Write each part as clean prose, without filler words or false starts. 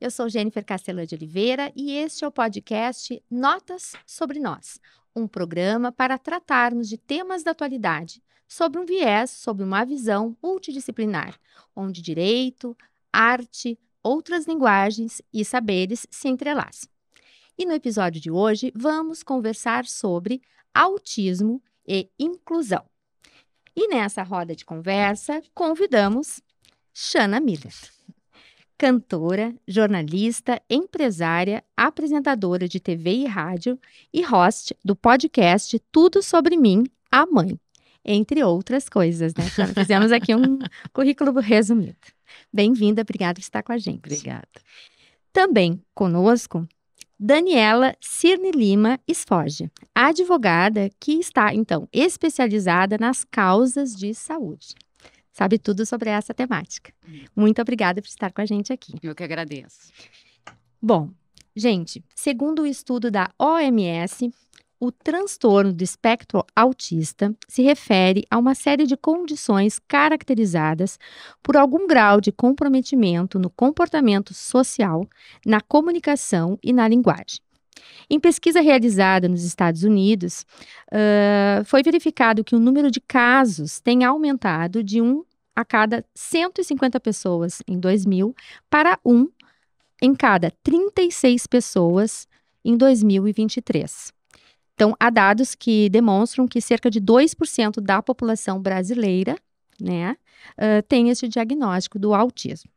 Eu sou Jennifer Castelã de Oliveira e este é o podcast Notas sobre Nós, um programa para tratarmos de temas da atualidade, sob um viés, sob uma visão multidisciplinar, onde direito, arte, outras linguagens e saberes se entrelaçam. E no episódio de hoje vamos conversar sobre autismo e inclusão. E nessa roda de conversa convidamos Shanna Miller, cantora, jornalista, empresária, apresentadora de TV e rádio e host do podcast Tudo Sobre Mim, a Mãe, entre outras coisas, né? Shanna? Fizemos aqui um currículo resumido. Bem-vinda, obrigada por estar com a gente. Obrigada. Também conosco, Daniela Cirne Lima Esforge, advogada que está, então, especializada nas causas de saúde. Sabe tudo sobre essa temática. Muito obrigada por estar com a gente aqui. Eu que agradeço. Bom, gente, segundo o estudo da OMS, o transtorno do espectro autista se refere a uma série de condições caracterizadas por algum grau de comprometimento no comportamento social, na comunicação e na linguagem. Em pesquisa realizada nos Estados Unidos, foi verificado que o número de casos tem aumentado de 1 a cada 150 pessoas em 2000 para 1 em cada 36 pessoas em 2023. Então, há dados que demonstram que cerca de 2% da população brasileira, né, tem esse diagnóstico do autismo.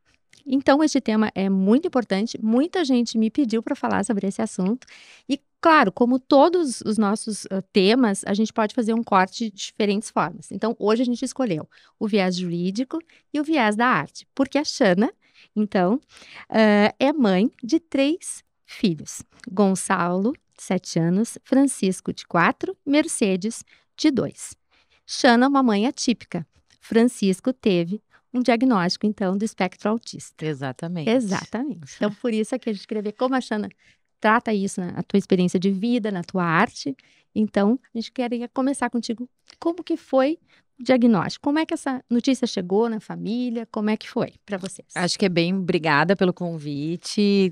Então, este tema é muito importante, muita gente me pediu para falar sobre esse assunto e, claro, como todos os nossos temas, a gente pode fazer um corte de diferentes formas. Então, hoje a gente escolheu o viés jurídico e o viés da arte, porque a Shanna, então, é mãe de 3 filhos, Gonçalo, 7 anos, Francisco, de 4, Mercedes, de 2. Shanna é uma mãe atípica, Francisco teve um diagnóstico, então, do espectro autista. Exatamente. Exatamente. Então, por isso aqui a gente queria ver como a Shanna trata isso na tua experiência de vida, na tua arte. Então, a gente queria começar contigo. Como que foi o diagnóstico? Como é que essa notícia chegou na família? Como é que foi para vocês? Acho que é bem, obrigada pelo convite.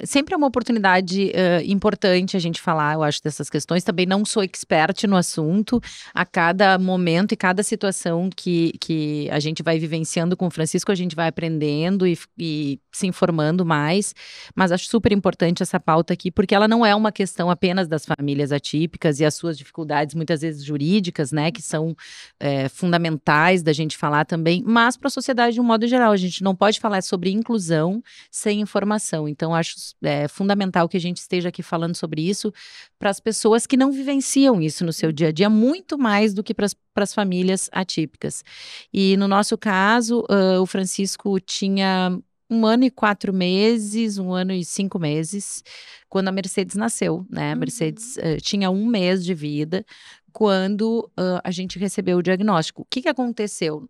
Sempre é uma oportunidade importante a gente falar, eu acho, dessas questões. Também não sou expert no assunto. A cada momento e cada situação que a gente vai vivenciando com o Francisco, a gente vai aprendendo e se informando mais. Mas acho super importante essa pauta aqui, porque ela não é uma questão apenas das famílias atípicas e as suas dificuldades, muitas vezes jurídicas, né, que são fundamentais da gente falar também, mas para a sociedade de um modo geral. A gente não pode falar sobre inclusão sem informação. Então, acho fundamental que a gente esteja aqui falando sobre isso para as pessoas que não vivenciam isso no seu dia a dia, muito mais do que para as famílias atípicas. E no nosso caso, o Francisco tinha 1 ano e 4 meses, 1 ano e 5 meses, quando a Mercedes nasceu, né? A Mercedes tinha 1 mês de vida quando a gente recebeu o diagnóstico. O que aconteceu?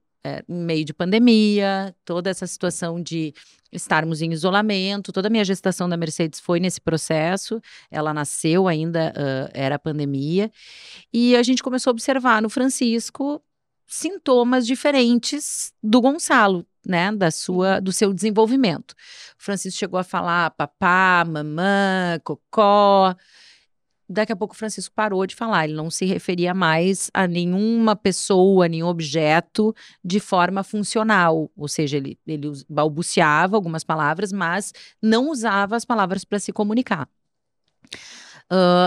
Em meio de pandemia, toda essa situação de estarmos em isolamento, toda a minha gestação da Mercedes foi nesse processo, ela nasceu ainda, era pandemia, e a gente começou a observar no Francisco sintomas diferentes do Gonçalo, né, do seu desenvolvimento. O Francisco chegou a falar papá, mamã, cocó. Daqui a pouco o Francisco parou de falar, ele não se referia mais a nenhuma pessoa, nenhum objeto de forma funcional, ou seja, ele balbuciava algumas palavras, mas não usava as palavras para se comunicar.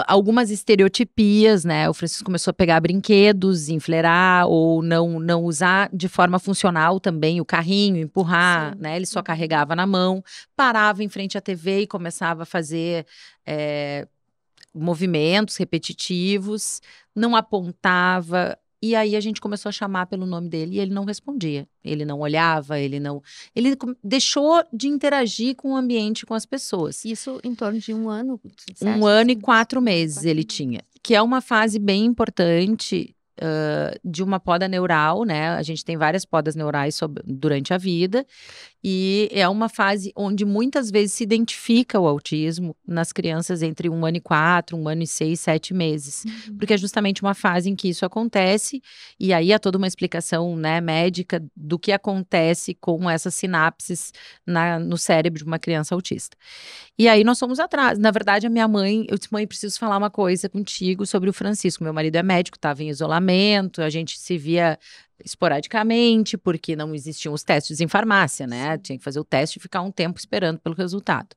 Algumas estereotipias, né? O Francisco começou a pegar brinquedos, enfileirar ou não usar de forma funcional também o carrinho, empurrar, né? Ele só carregava na mão, parava em frente à TV e começava a fazer movimentos repetitivos, não apontava. E aí a gente começou a chamar pelo nome dele e ele não respondia. Ele não olhava, ele deixou de interagir com o ambiente, com as pessoas. Isso em torno de 1 ano? 1 ano e 4 meses ele tinha. Que é uma fase bem importante de uma poda neural, né? A gente tem várias podas neurais durante a vida. E é uma fase onde muitas vezes se identifica o autismo nas crianças entre 1 ano e 4, 1 ano e 6, 7 meses. Porque é justamente uma fase em que isso acontece, e aí há toda uma explicação, né, médica do que acontece com essas sinapses no cérebro de uma criança autista. E aí nós fomos atrás. Na verdade, a minha mãe, eu disse, mãe, preciso falar uma coisa contigo sobre o Francisco. Meu marido é médico, estava em isolamento, a gente se via esporadicamente, porque não existiam os testes em farmácia, né? Tinha que fazer o teste e ficar um tempo esperando pelo resultado.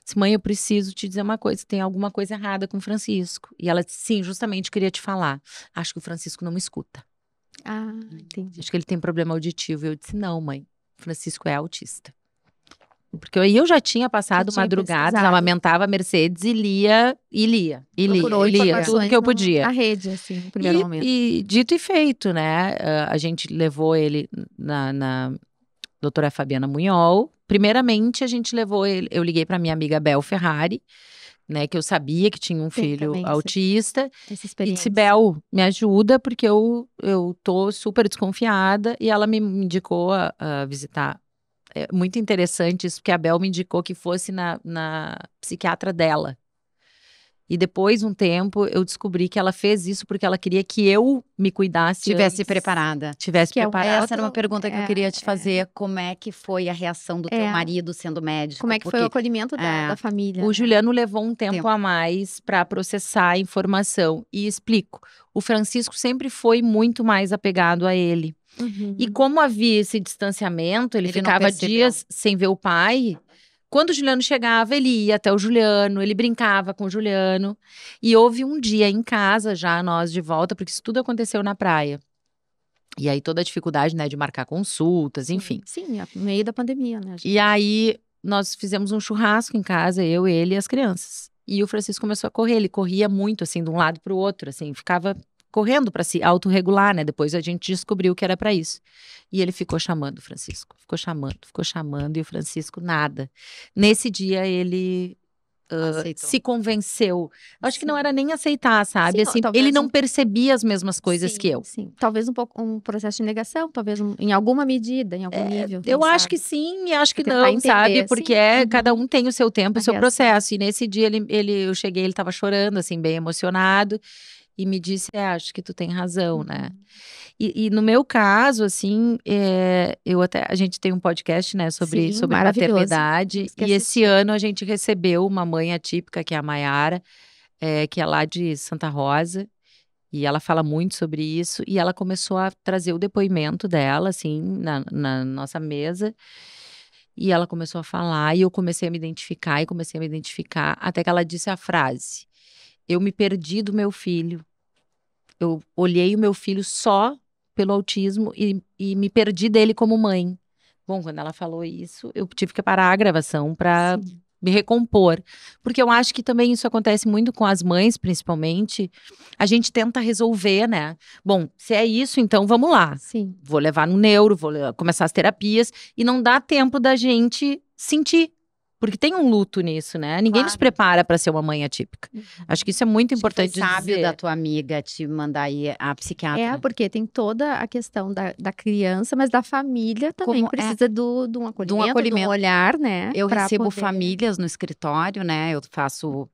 Disse, mãe, eu preciso te dizer uma coisa, tem alguma coisa errada com o Francisco. E ela disse, sim, justamente queria te falar. Acho que o Francisco não me escuta. Ah, entendi. Acho que ele tem problema auditivo. E eu disse, não, mãe, o Francisco é autista. Porque aí eu já tinha passado madrugadas, amamentava a Mercedes e lia tudo que eu podia. Na rede, assim, no primeiro momento. E dito e feito, né? A gente levou ele na doutora Fabiana Munhol. Primeiramente, a gente levou ele, eu liguei para minha amiga Bel Ferrari, né? Que eu sabia que tinha um filho autista. E disse, Bel, me ajuda, porque eu tô super desconfiada. E ela me indicou a visitar. É muito interessante isso, porque a Bel me indicou que fosse na psiquiatra dela. E depois, um tempo, eu descobri que ela fez isso porque ela queria que eu me cuidasse Tivesse preparada. Essa era uma pergunta que eu queria te fazer. Como é que foi a reação do teu marido sendo médico? Como é que foi o acolhimento da família? O Juliano levou um tempo a mais para processar a informação. E explico, o Francisco sempre foi muito mais apegado a ele. E como havia esse distanciamento, ele ficava dias sem ver o pai. Quando o Juliano chegava, ele ia até o Juliano, ele brincava com o Juliano. E houve um dia em casa, já nós de volta, porque isso tudo aconteceu na praia. E aí toda a dificuldade, né, de marcar consultas, enfim. Sim, no meio da pandemia, né, gente? E aí nós fizemos um churrasco em casa, eu, ele e as crianças. E o Francisco começou a correr, ele corria muito, assim, de um lado para o outro, assim, ficava correndo para se autorregular, né? Depois a gente descobriu que era para isso. E ele ficou chamando o Francisco, ficou chamando, e o Francisco nada. Nesse dia ele se convenceu. Acho que não era nem aceitar, sabe? Assim, ele não percebia as mesmas coisas que eu. Sim, talvez um processo de negação, talvez em alguma medida, em algum nível. Eu acho que sim e acho que não, sabe? Porque cada um tem o seu tempo e o seu processo. E nesse dia eu cheguei, ele estava chorando, assim, bem emocionado. E me disse, acho que tu tem razão, né? E no meu caso, assim, a gente tem um podcast, né, sobre paternidade. E esse ano a gente recebeu uma mãe atípica, que é a Maiara, que é lá de Santa Rosa. E ela fala muito sobre isso. E ela começou a trazer o depoimento dela, assim, na nossa mesa. E ela começou a falar, e eu comecei a me identificar, até que ela disse a frase: eu me perdi do meu filho. Eu olhei o meu filho só pelo autismo e me perdi dele como mãe. Bom, quando ela falou isso, eu tive que parar a gravação para me recompor. Porque eu acho que também isso acontece muito com as mães, principalmente. A gente tenta resolver, né? Bom, se é isso, então vamos lá. Sim. Vou levar no neuro, vou começar as terapias. E não dá tempo da gente sentir. Porque tem um luto nisso, né? Ninguém nos prepara para ser uma mãe atípica. Acho que isso é muito importante dizer. Foi sábio da tua amiga te mandar aí a psiquiatra. Porque tem toda a questão da criança, mas da família também precisa de um acolhimento, de um olhar, né? Eu recebo famílias no escritório, né? Eu faço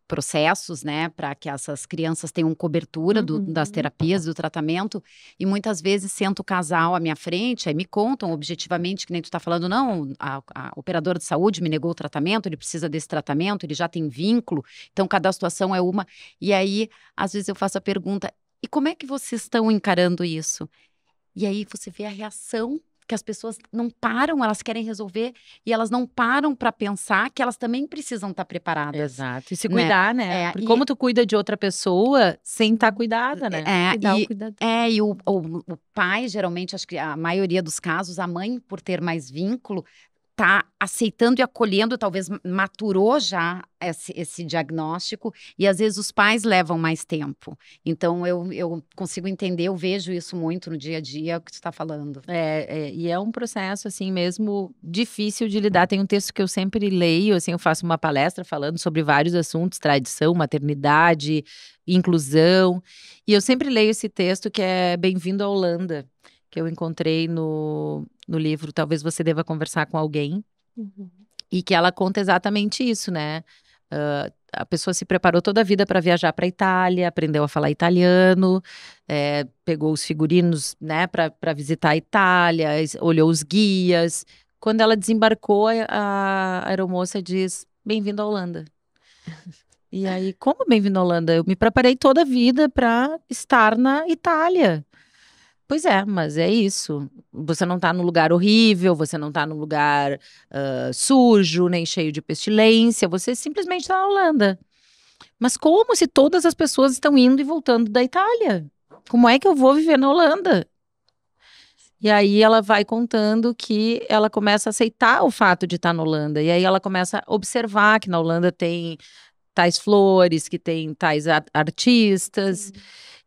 processos, né, para que essas crianças tenham cobertura das terapias, do tratamento, e muitas vezes senta o casal à minha frente, aí me contam objetivamente, que nem tu tá falando, não, a operadora de saúde me negou o tratamento, ele precisa desse tratamento, ele já tem vínculo, então cada situação é uma, e aí, às vezes eu faço a pergunta, e como é que vocês estão encarando isso? E aí você vê a reação, que as pessoas não param, elas querem resolver e elas não param para pensar que elas também precisam estar preparadas. Exato, e se cuidar, né? Porque como tu cuida de outra pessoa sem estar cuidada, né? E o pai, geralmente, acho que a maioria dos casos, a mãe, por ter mais vínculo, tá aceitando e acolhendo, talvez maturou já esse diagnóstico, e às vezes os pais levam mais tempo. Então, eu consigo entender, eu vejo isso muito no dia a dia, o que tu está falando. E é um processo, assim, mesmo difícil de lidar. Tem um texto que eu sempre leio, assim, eu faço uma palestra falando sobre vários assuntos, tradição, maternidade, inclusão, e eu sempre leio esse texto que é Bem-vindo à Holanda, que eu encontrei no livro Talvez Você Deva Conversar com Alguém, e que ela conta exatamente isso, né? A pessoa se preparou toda a vida para viajar para a Itália, aprendeu a falar italiano, pegou os figurinos, né, para visitar a Itália, olhou os guias. Quando ela desembarcou, a aeromoça diz: Bem-vindo à Holanda. E aí, como bem-vindo à Holanda? Eu me preparei toda a vida para estar na Itália. Pois é, mas é isso. Você não tá num lugar horrível, você não tá num lugar sujo, nem cheio de pestilência, você simplesmente tá na Holanda. Mas como se todas as pessoas estão indo e voltando da Itália? Como é que eu vou viver na Holanda? E aí ela vai contando que ela começa a aceitar o fato de estar na Holanda. E aí ela começa a observar que na Holanda tem tais flores, que tem tais artistas.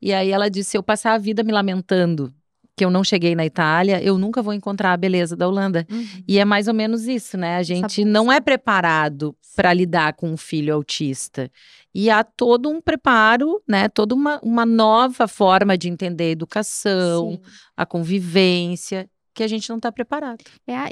E aí ela disse: se eu passar a vida me lamentando que eu não cheguei na Itália, eu nunca vou encontrar a beleza da Holanda. E é mais ou menos isso, né? A gente não é preparado para lidar com um filho autista. E há todo um preparo, né? Toda uma nova forma de entender a educação, a convivência, que a gente não está preparado.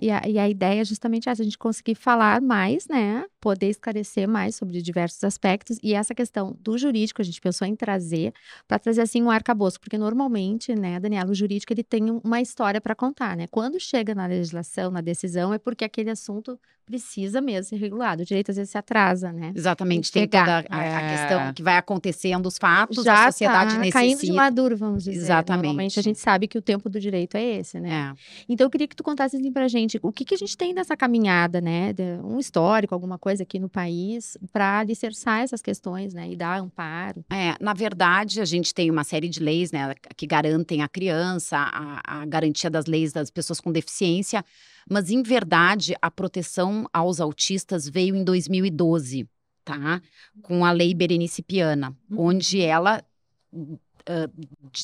E a ideia é justamente essa, a gente conseguir falar mais, né? Poder esclarecer mais sobre diversos aspectos. E essa questão do jurídico, a gente pensou em trazer, para trazer assim um arcabouço. Porque normalmente, né, Daniela, o jurídico ele tem uma história para contar, né? Quando chega na legislação, na decisão, é porque aquele assunto precisa mesmo ser regulado. O direito às vezes se atrasa, né? Exatamente, tem toda a questão que vai acontecendo, os fatos, já a sociedade tá necessita. caindo de maduro, vamos dizer. Exatamente. Normalmente a gente sabe que o tempo do direito é esse, né? Então eu queria que tu contasse assim pra gente, o que a gente tem dessa caminhada, né? Um histórico, alguma coisa aqui no país, para alicerçar essas questões, né? E dar amparo. Na verdade, a gente tem uma série de leis, né, que garantem a criança, a garantia das leis das pessoas com deficiência, mas, em verdade, a proteção aos autistas veio em 2012, tá? Com a Lei Berenice Piana, onde ela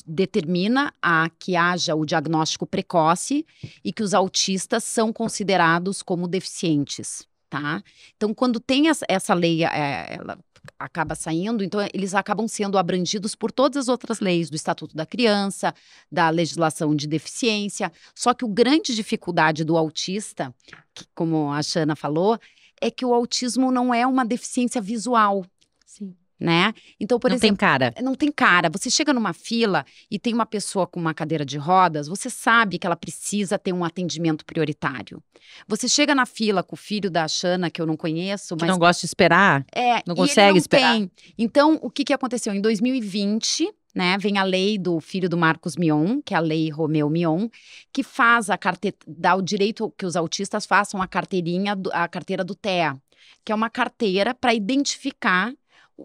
determina que haja o diagnóstico precoce e que os autistas são considerados como deficientes, tá? Então, quando tem essa lei, ela acaba saindo, então eles acabam sendo abrangidos por todas as outras leis do Estatuto da Criança, da legislação de deficiência. Só que a grande dificuldade do autista, que, como a Shana falou, é que o autismo não é uma deficiência visual. Sim. Né? Então, por exemplo, tem cara. Não tem cara. Você chega numa fila e tem uma pessoa com uma cadeira de rodas, você sabe que ela precisa ter um atendimento prioritário. Você chega na fila com o filho da Shana, que eu não conheço, mas não gosta de esperar? Não consegue esperar? Tem. Então, o que aconteceu? Em 2020, né, vem a lei do filho do Marcos Mion, que é a Lei Romeu Mion, que faz dá o direito que os autistas façam a carteira do TEA, que é uma carteira para identificar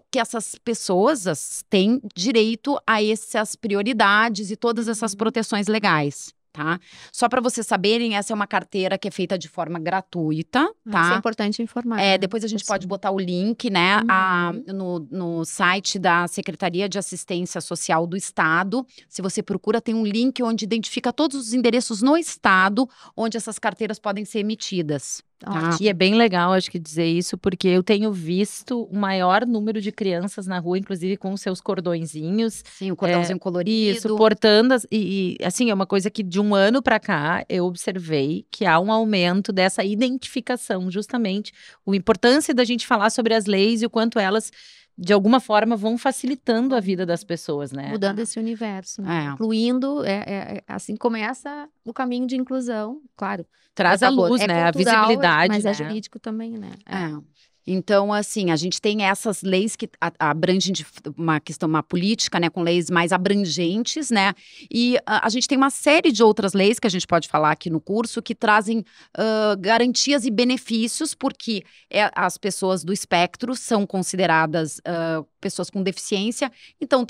que essas pessoas têm direito a essas prioridades e todas essas proteções legais, tá? Só para vocês saberem, essa é uma carteira que é feita de forma gratuita, tá? Isso é importante informar. Depois a gente pode botar o link, né, no site da Secretaria de Assistência Social do Estado. Se você procura, tem um link onde identifica todos os endereços no estado onde essas carteiras podem ser emitidas. Tá? E é bem legal, acho que, dizer isso, porque eu tenho visto o maior número de crianças na rua, inclusive com seus cordõezinhos. Sim, o cordãozinho colorido. Isso, portando. E, assim, é uma coisa que de um ano para cá eu observei que há um aumento dessa identificação, justamente. A importância da gente falar sobre as leis e o quanto elas, de alguma forma, vão facilitando a vida das pessoas, né? Mudando esse universo, né? Incluindo, assim começa o caminho de inclusão, claro. Traz a luz, né? A visibilidade, mas né? é jurídico também, né? Então, assim, a gente tem essas leis que abrangem uma política, né, com leis mais abrangentes, né, e a gente tem uma série de outras leis que a gente pode falar aqui no curso que trazem garantias e benefícios, porque as pessoas do espectro são consideradas pessoas com deficiência, então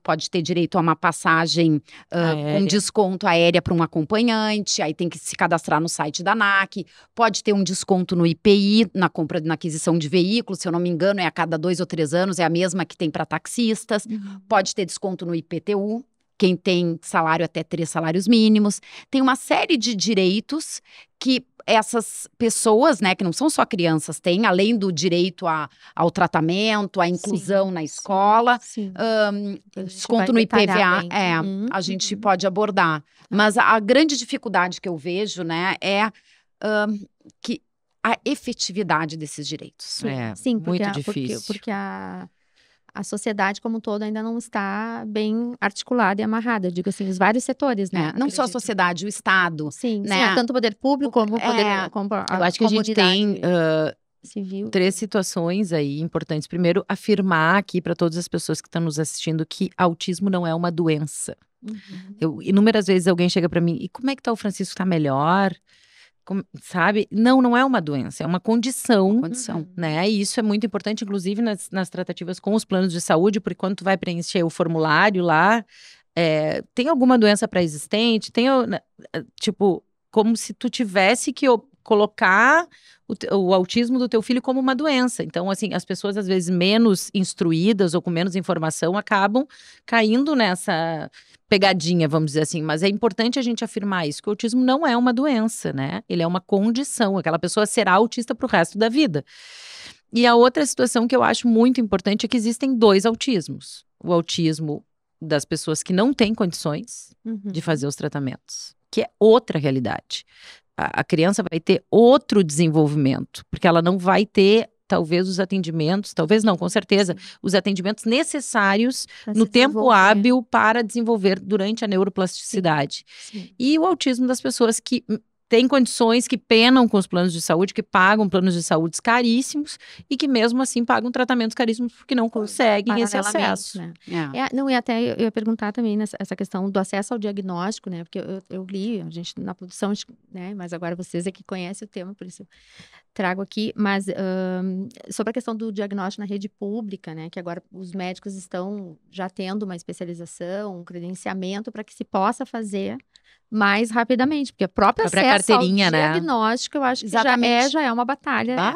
pode ter direito a uma passagem com desconto aérea para um acompanhante, aí tem que se cadastrar no site da ANAC, pode ter um desconto no IPI, na aquisição de veículos, se eu não me engano, é a cada 2 ou 3 anos, é a mesma que tem para taxistas, pode ter desconto no IPTU, quem tem salário até 3 salários mínimos, tem uma série de direitos que essas pessoas, né, que não são só crianças, têm, além do direito ao tratamento, à inclusão na escola, desconto no IPVA, a gente pode abordar. Mas a grande dificuldade que eu vejo, né, é que a efetividade desses direitos. Sim, muito difícil. Porque a sociedade como um todo ainda não está bem articulada e amarrada, eu digo assim, os vários setores, né? Não só a sociedade, o Estado. Sim, né? Tanto o poder público como o poder... Como eu acho que a gente tem civil. 3 situações aí importantes. Primeiro, afirmar aqui para todas as pessoas que estão nos assistindo que autismo não é uma doença. Inúmeras vezes alguém chega para mim, e como é que tá o Francisco? Tá melhor? Sabe? Não é uma doença, é uma condição, né? E isso é muito importante, inclusive nas tratativas com os planos de saúde, porque quando tu vai preencher o formulário lá, tem alguma doença pré-existente, tipo, como se tu tivesse que colocar o autismo do teu filho como uma doença. Então, assim, as pessoas às vezes menos instruídas ou com menos informação acabam caindo nessa pegadinha, vamos dizer assim. Mas é importante a gente afirmar isso, que o autismo não é uma doença, né? Ele é uma condição, aquela pessoa será autista pro resto da vida. E a outra situação que eu acho muito importante é que existem 2 autismos. O autismo das pessoas que não têm condições de fazer os tratamentos, que é outra realidade. A criança vai ter outro desenvolvimento, porque ela não vai ter, talvez, os atendimentos, talvez não, com certeza, os atendimentos necessários no tempo hábil para desenvolver durante a neuroplasticidade. E o autismo das pessoas que têm condições, que penam com os planos de saúde, que pagam planos de saúde caríssimos e que mesmo assim pagam tratamentos caríssimos porque não conseguem esse acesso. Né? E até eu ia perguntar também essa questão do acesso ao diagnóstico, né? Porque eu li, a gente na produção, né? Mas agora vocês é que conhecem o tema, por isso eu trago aqui. Mas sobre a questão do diagnóstico na rede pública, né? Que agora os médicos estão já tendo uma especialização, um credenciamento para que se possa fazer mais rapidamente, porque a própria acesso ao diagnóstico, eu acho que já é uma batalha.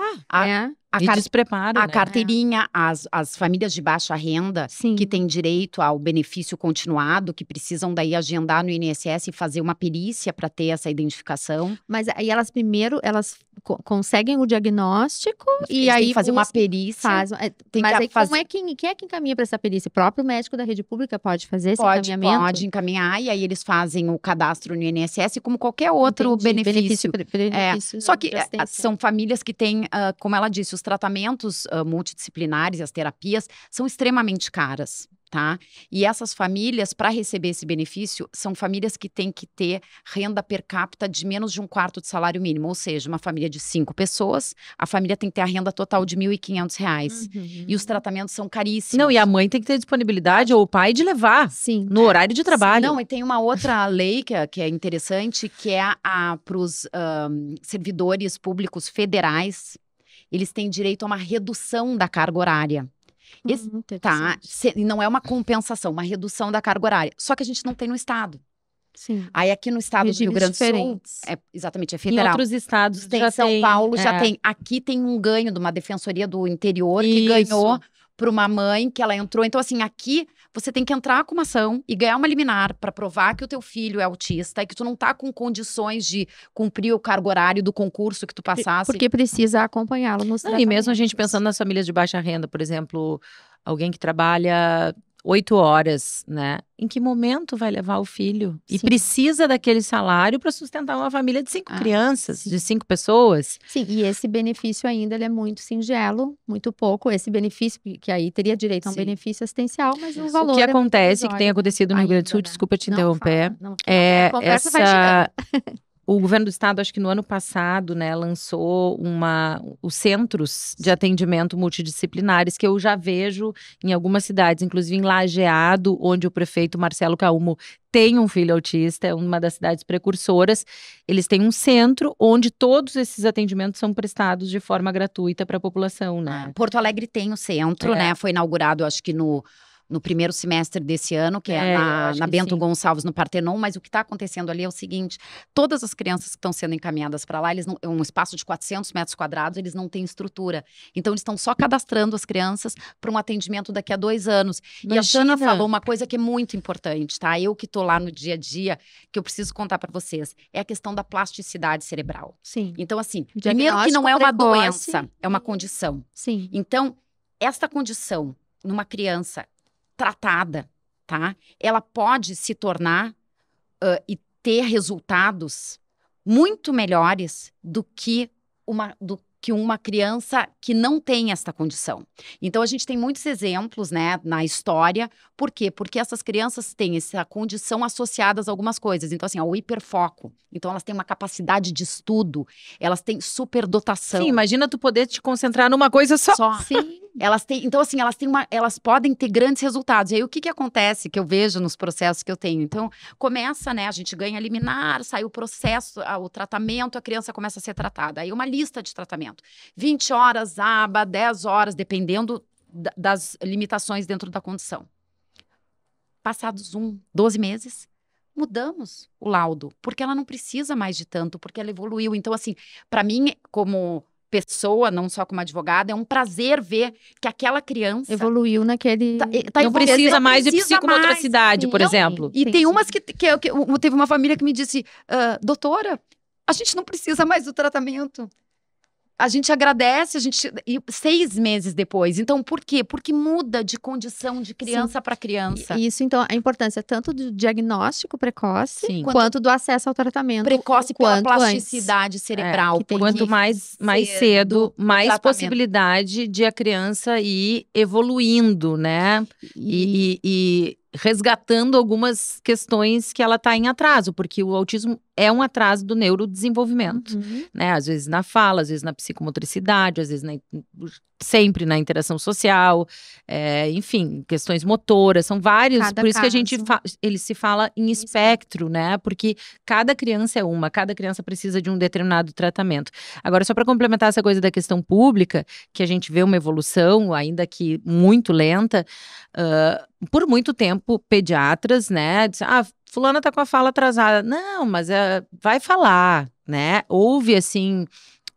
Despreparo, a carteirinha, as famílias de baixa renda que têm direito ao benefício continuado, que precisam daí agendar no INSS e fazer uma perícia para ter essa identificação. Mas aí elas conseguem o diagnóstico e eles aí têm que fazer uma perícia. Mas aí quem é que encaminha para essa perícia? O próprio médico da rede pública pode fazer esse encaminhamento? Pode encaminhar, e aí eles fazem o cadastro no INSS como qualquer outro benefício. Só que são famílias que têm, como ela disse, os tratamentos multidisciplinares, as terapias, são extremamente caras. Tá? E essas famílias, para receber esse benefício, são famílias que têm que ter renda per capita de menos de 1/4 de salário mínimo. Ou seja, uma família de 5 pessoas, a família tem que ter a renda total de R$ 1.500. E os tratamentos são caríssimos. Não, e a mãe tem que ter disponibilidade, ou o pai, de levar no horário de trabalho. Não, e tem uma outra lei que é interessante, que é para os servidores públicos federais. Eles têm direito a uma redução da carga horária. Não é uma compensação, uma redução da carga horária. Só que a gente não tem no estado. Aí aqui no estado do Rio Grande do Sul, exatamente, é federal. Em outros estados São Paulo já tem. Aqui tem um ganho de uma defensoria do interior que ganhou para uma mãe que ela entrou. Então, assim, aqui você tem que entrar com uma ação e ganhar uma liminar para provar que o teu filho é autista e que tu não tá com condições de cumprir o cargo horário do concurso que tu passasse. Porque precisa acompanhá-lo nos tratamentos. E mesmo a gente pensando nas famílias de baixa renda, por exemplo, alguém que trabalha 8 horas, né? Em que momento vai levar o filho? E precisa daquele salário para sustentar uma família de 5 crianças, de 5 pessoas. Sim, e esse benefício ainda ele é muito singelo, muito pouco. Esse benefício, que aí teria direito a um benefício assistencial, mas o valor O que acontece, que tem acontecido no Rio Grande do Sul, desculpa te interromper, O governo do estado, acho que no ano passado, né, lançou os centros de atendimento multidisciplinares, que eu já vejo em algumas cidades, inclusive em Lajeado, onde o prefeito Marcelo Caummo tem um filho autista, é uma das cidades precursoras. Eles têm um centro onde todos esses atendimentos são prestados de forma gratuita para a população, né? Porto Alegre tem o centro, né? Foi inaugurado, acho que no primeiro semestre desse ano, que é na Bento Gonçalves, no Partenon, mas o que está acontecendo ali é o seguinte, todas as crianças que estão sendo encaminhadas para lá, eles não, é um espaço de 400 metros quadrados, eles não têm estrutura. Então, eles estão só cadastrando as crianças para um atendimento daqui a 2 anos. Imagina. E a Jana falou uma coisa que é muito importante, tá? Eu que estou lá no dia a dia, que eu preciso contar para vocês, é a questão da plasticidade cerebral. Sim. Então, assim, primeiro que não é uma doença, é uma condição. Sim. Então, esta condição numa criança tratada, tá? Ela pode se tornar e ter resultados muito melhores do que uma criança que não tem esta condição. Então, a gente tem muitos exemplos, né, na história. Por quê? Porque essas crianças têm essa condição associadas a algumas coisas. Então, assim, ao hiperfoco. Então, elas têm uma capacidade de estudo, elas têm superdotação. Sim, imagina tu poder te concentrar numa coisa só. Sim. Elas têm, então, assim, elas podem ter grandes resultados. E aí, o que acontece, que eu vejo nos processos que eu tenho? Então, começa, né, a gente ganha liminar, sai o processo, o tratamento, a criança começa a ser tratada. Aí, uma lista de tratamento. 20 horas, aba, 10 horas, dependendo das limitações dentro da condição. Passados 12 meses, mudamos o laudo, porque ela não precisa mais de tanto, porque ela evoluiu. Então, assim, para mim, como pessoa, não só como advogada, é um prazer ver que aquela criança evoluiu naquele... não precisa mais de psicomotricidade, por exemplo. E tem umas que teve uma família que me disse, doutora, a gente não precisa mais do tratamento. A gente agradece, e 6 meses depois. Então, por quê? Porque muda de condição de criança para criança. Isso, então, a importância tanto do diagnóstico precoce, quanto do acesso ao tratamento precoce pela plasticidade cerebral. Quanto mais cedo, mais possibilidade de a criança ir evoluindo, né? E resgatando algumas questões que ela está em atraso, porque o autismo é um atraso do neurodesenvolvimento, né? Às vezes na fala, às vezes na psicomotricidade, às vezes sempre na interação social, enfim, questões motoras, são vários, por isso que a gente ele se fala em espectro, né? Porque cada criança é cada criança precisa de um determinado tratamento. Agora, só para complementar essa coisa da questão pública, que a gente vê uma evolução, ainda que muito lenta, por muito tempo, pediatras, né, dizem, fulana tá com a fala atrasada. Não, mas vai falar, né? Houve, assim,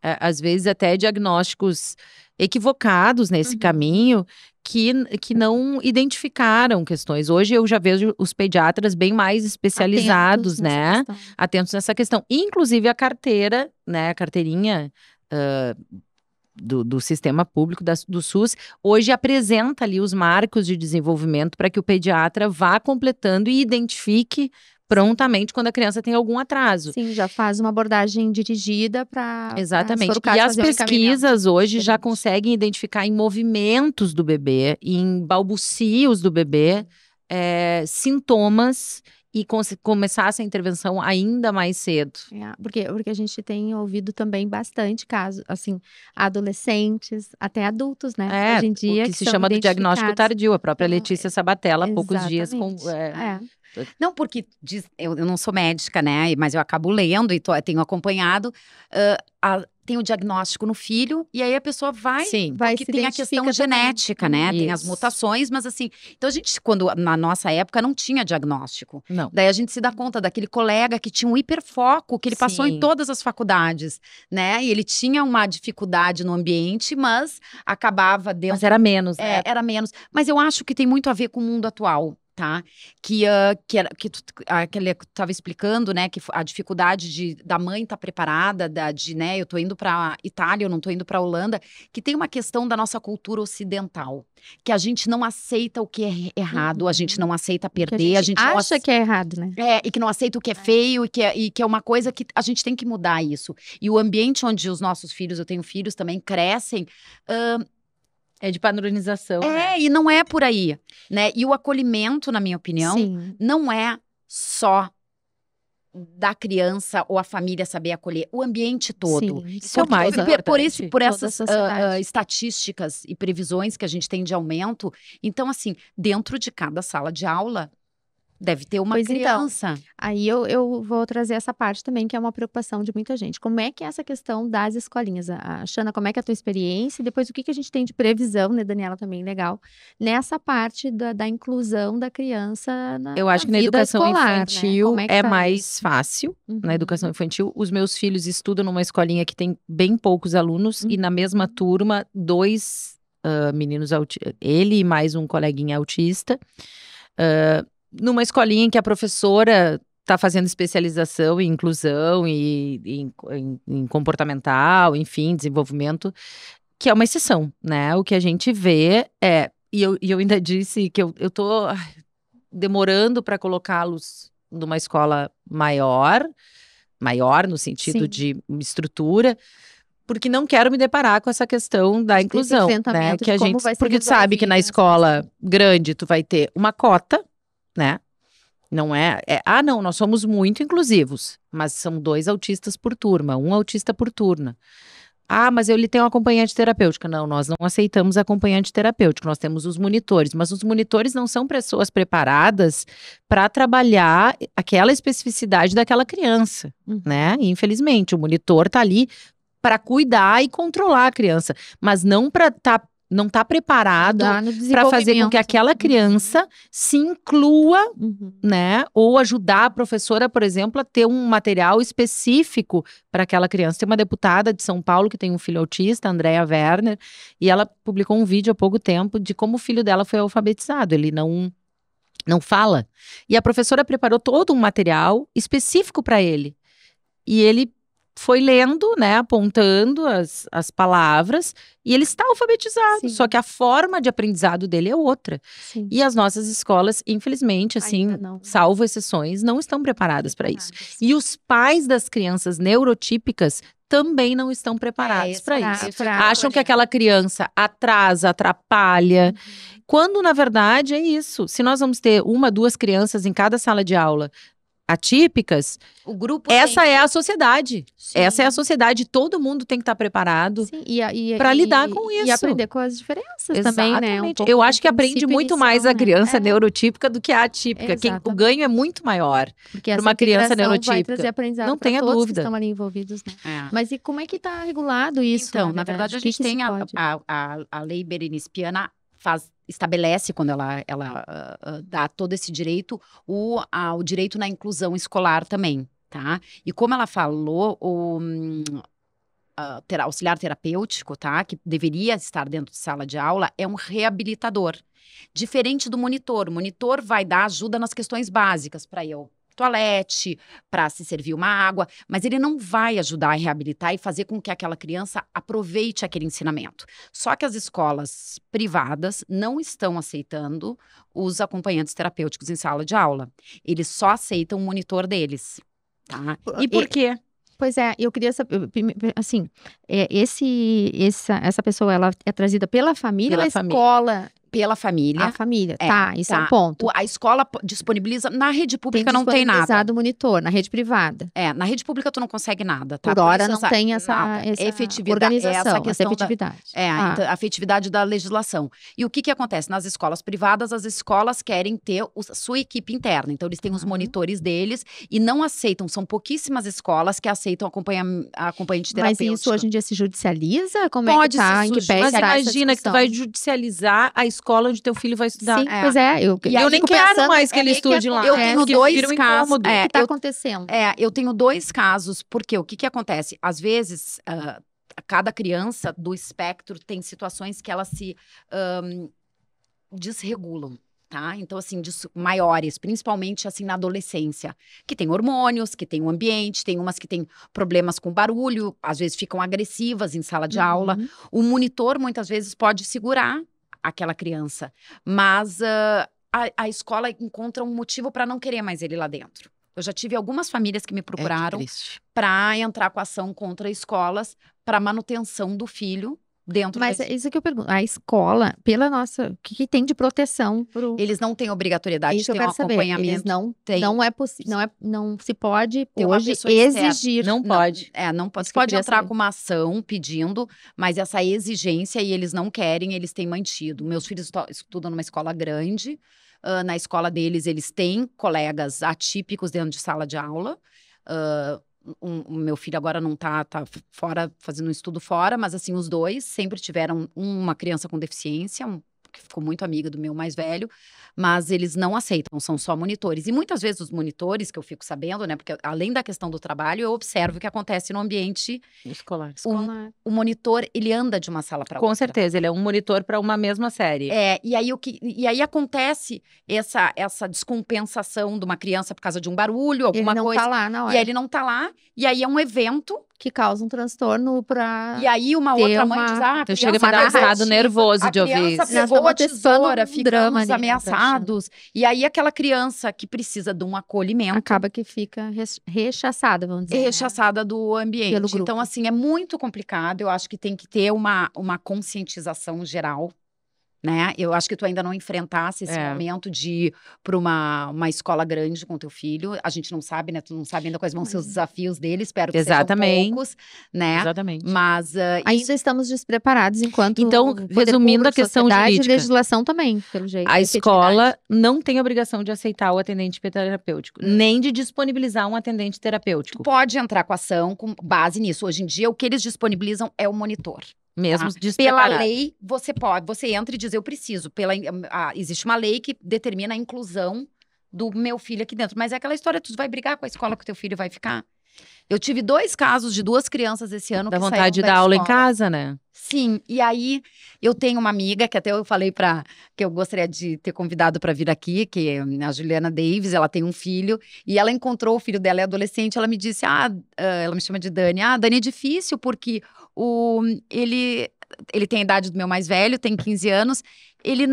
às vezes até diagnósticos equivocados nesse caminho que não identificaram questões. Hoje eu já vejo os pediatras bem mais especializados, né? Atentos nessa questão. Inclusive a carteira, né? A carteirinha do sistema público, do SUS, hoje apresenta ali os marcos de desenvolvimento para que o pediatra vá completando e identifique prontamente quando a criança tem algum atraso. Sim, já faz uma abordagem dirigida para... Exatamente. E as pesquisas hoje já conseguem identificar em movimentos do bebê, em balbucios do bebê, sintomas e começar essa intervenção ainda mais cedo. Porque a gente tem ouvido também bastante casos, assim, adolescentes, até adultos, né? Hoje em dia, que se chama do diagnóstico tardio. A própria Letícia Sabatella, há poucos dias com... Não, porque eu não sou médica, né? Mas eu acabo lendo e tenho acompanhado. Tem o diagnóstico no filho, e aí a pessoa vai porque tem a questão genética, né? Tem as mutações, mas assim... Então, quando na nossa época não tinha diagnóstico. Não. Daí a gente se dá conta daquele colega que tinha um hiperfoco, que ele passou em todas as faculdades, né? E ele tinha uma dificuldade no ambiente, mas acabava dentro... Mas era menos, né? Era menos. Mas eu acho que tem muito a ver com o mundo atual. Tá? Que tu estava explicando, né? Que a dificuldade da mãe estar preparada, né? Eu tô indo para Itália, eu não tô indo para Holanda, que tem uma questão da nossa cultura ocidental, que a gente não aceita o que é errado, a gente não aceita perder, a gente acha que é errado, né? E que não aceita o que é feio, e que é uma coisa que a gente tem que mudar isso. E o ambiente onde os nossos filhos, eu tenho filhos também, crescem. É de padronização. E não é por aí, né? E o acolhimento, na minha opinião, não é só da criança ou a família saber acolher, o ambiente todo. Sim, Isso é o mais importante. Por Toda a essas sociedade. estatísticas e previsões que a gente tem de aumento, então assim, dentro de cada sala de aula deve ter uma Pois então, criança. Aí eu vou trazer essa parte também, que é uma preocupação de muita gente. Como é que é essa questão das escolinhas? Xana, como é que é a tua experiência? E depois, o que a gente tem de previsão, né, Daniela, também legal, nessa parte da inclusão da criança Eu acho que na vida educação escolar, né? infantil Como é que é tá mais isso? fácil. Na Uhum. educação infantil, os meus filhos estudam numa escolinha que tem bem poucos alunos e na mesma turma, 2 meninos ele e mais um coleguinha autista. Numa escolinha em que a professora está fazendo especialização em inclusão e em comportamental, enfim, desenvolvimento, que é uma exceção, né? O que a gente vê é, e eu ainda disse que eu tô demorando para colocá-los numa escola maior no sentido Sim. de estrutura, porque não quero me deparar com essa questão da Desse inclusão, né? enfrentamento Que de a como gente, vai ser porque tu sabe que na resolvido essa escola grande tu vai ter uma cota, né? Não não, nós somos muito inclusivos, mas são 2 autistas por turma, 1 autista por turma. Mas ele tem um acompanhante terapêutico. Não, nós não aceitamos acompanhante terapêutico, nós temos os monitores, mas os monitores não são pessoas preparadas para trabalhar aquela especificidade daquela criança, né? E, infelizmente, o monitor tá ali para cuidar e controlar a criança, mas não para não tá preparado para fazer com que aquela criança se inclua, né? Ou ajudar a professora, por exemplo, a ter um material específico para aquela criança. Tem uma deputada de São Paulo que tem um filho autista, Andrea Werner, e ela publicou um vídeo há pouco tempo de como o filho dela foi alfabetizado. Ele não fala. E a professora preparou todo um material específico para ele. E ele foi lendo, né, apontando as palavras, e ele está alfabetizado, Sim. só que a forma de aprendizado dele é outra. Sim. E as nossas escolas, infelizmente, assim, Ainda não. salvo exceções, não estão preparadas para isso. E os pais das crianças neurotípicas também não estão preparados para isso. Acham que aquela criança atrasa, atrapalha, quando na verdade é isso. Se nós vamos ter 1, 2 crianças em cada sala de aula atípicas, O grupo essa é a sociedade. Sim. Essa é a sociedade. Todo mundo tem que estar preparado para lidar com isso. E aprender com as diferenças também, né? Um pouco Eu acho do que aprende princípio muito inicial, mais a né? criança neurotípica do que a atípica. O ganho é muito maior Porque para essa uma criança integração vai neurotípica. trazer aprendizado Não para tenha todos dúvida. que estão ali envolvidos, né? É. Mas e como é que está regulado isso? Então, na verdade, a gente tem a lei berenispiana estabelece, quando ela dá todo esse direito, o direito na inclusão escolar também, tá? E como ela falou, o auxiliar terapêutico, tá? Que deveria estar dentro de sala de aula, é um reabilitador. Diferente do monitor. O monitor vai dar ajuda nas questões básicas para eu toalete, para se servir uma água, mas ele não vai ajudar a reabilitar e fazer com que aquela criança aproveite aquele ensinamento. Só que as escolas privadas não estão aceitando os acompanhantes terapêuticos em sala de aula. Eles só aceitam o monitor deles, tá? E por quê? Pois é, eu queria saber, assim, essa pessoa, ela é trazida pela família ou a escola? Pela família. A família, isso é um ponto. A escola disponibiliza, na rede pública não tem nada. Disponibilizado o monitor, na rede privada. Na rede pública tu não consegue nada, tá? Por hora não tem essa organização, essa efetividade. Então, a efetividade da legislação. E o que acontece? Nas escolas privadas, as escolas querem ter sua equipe interna. Então, eles têm os monitores deles e não aceitam, são pouquíssimas escolas que aceitam acompanhante terapêutico. Mas isso hoje em dia se judicializa? Como Pode é que tá? Em que pé mas está imagina que tu vai judicializar a escola onde teu filho vai estudar. Sim, pois é. Eu nem quero mais que ele estude lá. Eu tenho 2 casos. O que está acontecendo? Eu tenho 2 casos, porque o que acontece? Às vezes, cada criança do espectro tem situações que elas se desregulam. Tá? Então, assim, maiores, principalmente assim na adolescência, que tem hormônios, que tem o ambiente, tem umas que têm problemas com barulho, às vezes ficam agressivas em sala de aula. O monitor, muitas vezes, pode segurar aquela criança, mas a escola encontra um motivo para não querer mais ele lá dentro. Eu já tive algumas famílias que me procuraram para entrar com ação contra escolas para manutenção do filho, dentro Mas da é isso que eu pergunto. A escola, pela nossa, o que tem de proteção pro... Eles não têm obrigatoriedade de Isso eu ter um quero saber. Eles acompanhamento. Tem. não é possível, não se pode Tem uma hoje pessoa externa. exigir. Não pode. Não pode. Isso Você que eu pode queria entrar saber. com uma ação pedindo, mas essa exigência e eles não querem, eles têm mantido. Meus filhos estudam numa escola grande. Na escola deles, eles têm colegas atípicos dentro de sala de aula. O meu filho agora não tá fora, fazendo um estudo fora, mas assim, os dois sempre tiveram uma criança com deficiência, que ficou muito amiga do meu mais velho, mas eles não aceitam, são só monitores. E muitas vezes os monitores, que eu fico sabendo, né, porque além da questão do trabalho, eu observo o que acontece no ambiente. Escolar. O monitor, ele anda de uma sala para outra. Com certeza, ele é um monitor para uma mesma série. E aí acontece essa descompensação de uma criança por causa de um barulho, alguma Ele não coisa. tá lá na hora. E aí ele não tá lá, e aí é um evento. Que causa um transtorno pra... E aí uma outra mãe diz, a Então chega a criança me dar um estado narrativa, nervoso de ouvir a isso. criança Nós pegou a estamos antecipando tesoura, um ficamos drama ali, ameaçados. E aí aquela criança que precisa de um acolhimento acaba que fica rechaçada, vamos dizer. é né? rechaçada do ambiente. Pelo grupo. Então, assim, é muito complicado. Eu acho que tem que ter uma conscientização geral, né? Eu acho que tu ainda não enfrentasse esse momento de ir para uma escola grande com teu filho. A gente não sabe, né? Tu não sabe ainda quais vão ser os desafios dele. Espero que Exatamente. sejam poucos, né? Exatamente. Mas Ainda estamos despreparados enquanto Então, poder resumindo a público, questão sociedade jurídica. e legislação também, pelo jeito. A efetividade. escola não tem obrigação de aceitar o atendente terapêutico, nem de disponibilizar um atendente terapêutico. pode entrar com ação com base nisso. Hoje em dia, o que eles disponibilizam é o monitor. Mesmo Pela despreparado. lei, você entra e diz, eu preciso. Existe uma lei que determina a inclusão do meu filho aqui dentro. Mas é aquela história, tu vai brigar com a escola que o teu filho vai ficar? Eu tive 2 casos de 2 crianças esse ano Dá que vontade saíram de da dar aula em escola. casa, né? Sim, e aí eu tenho uma amiga que até eu falei que eu gostaria de ter convidado para vir aqui, que é a Juliana Davis, ela tem um filho, e ela encontrou o filho dela, é adolescente, ela me disse, ela me chama de Dani, Dani é difícil porque ele tem a idade do meu mais velho, tem 15 anos, ele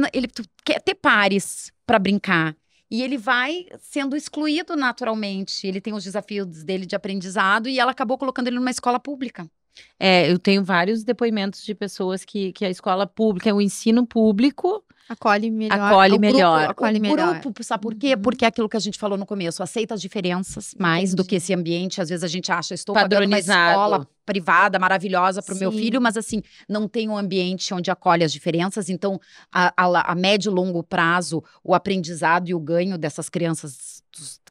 quer ter pares para brincar. E ele vai sendo excluído naturalmente. Ele tem os desafios dele de aprendizado e ela acabou colocando ele numa escola pública. Eu tenho vários depoimentos de pessoas que a escola pública, o ensino público Acolhe melhor. Acolhe o grupo melhor. Acolhe melhor. Grupo, sabe por quê? Porque é aquilo que a gente falou no começo, aceita as diferenças mais do que esse ambiente. Às vezes a gente acha, estou pagando uma Padronizado. escola privada maravilhosa para o meu Sim. filho, mas assim, não tem um ambiente onde acolhe as diferenças. Então, a médio e longo prazo, o aprendizado e o ganho dessas crianças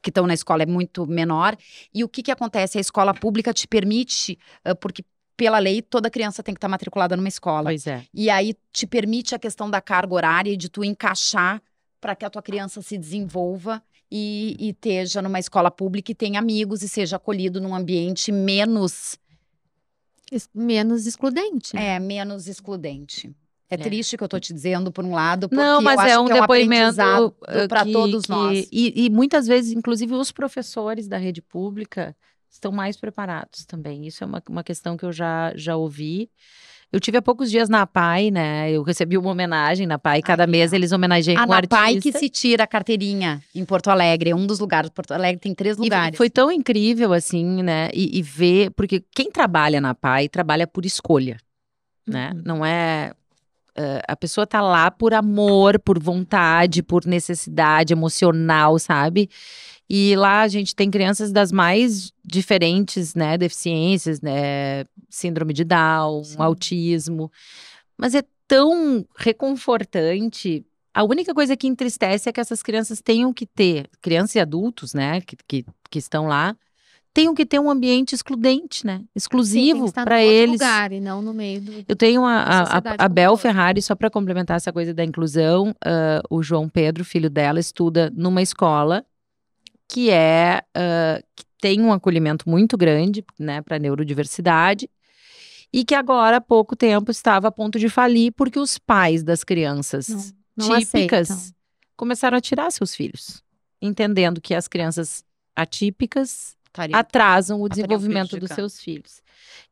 que estão na escola é muito menor. E o que acontece? A escola pública te permite, porque pela lei, toda criança tem que estar matriculada numa escola. Pois é. E aí te permite a questão da carga horária e de tu encaixar para que a tua criança se desenvolva e esteja numa escola pública e tenha amigos e seja acolhido num ambiente menos Menos excludente. menos excludente. É triste que eu tô te dizendo, por um lado, porque Não, mas eu acho é um que é um depoimento aprendizado para todos nós. E muitas vezes, inclusive, os professores da rede pública estão mais preparados também. Isso é uma questão que eu já ouvi. Eu tive há poucos dias na APAE, né? Eu recebi uma homenagem na APAE. Cada mês eles homenageiam um A artista. NAPAI que se tira a carteirinha em Porto Alegre. É um dos lugares. Porto Alegre tem 3 lugares. E foi tão incrível, assim, né? E ver... Porque quem trabalha na APAE trabalha por escolha, né? Não é... a pessoa tá lá por amor, por vontade, por necessidade emocional, sabe? E lá a gente tem crianças das mais diferentes, né, deficiências, né, síndrome de Down, autismo. Mas é tão reconfortante. A única coisa que entristece é que essas crianças tenham que ter, crianças e adultos, né, que estão lá, tenham que ter um ambiente excludente, né, exclusivo para eles. Lugar, e não no meio do... Eu tenho da sociedade a como Bel todo. Ferrari, só para complementar essa coisa da inclusão, o João Pedro, filho dela, estuda numa escola que tem um acolhimento muito grande, né, para neurodiversidade, e que agora, há pouco tempo, estava a ponto de falir porque os pais das crianças não típicas aceitam. começaram a tirar seus filhos, entendendo que as crianças atípicas Estaria- atrasam o desenvolvimento dos prejudicando. seus filhos.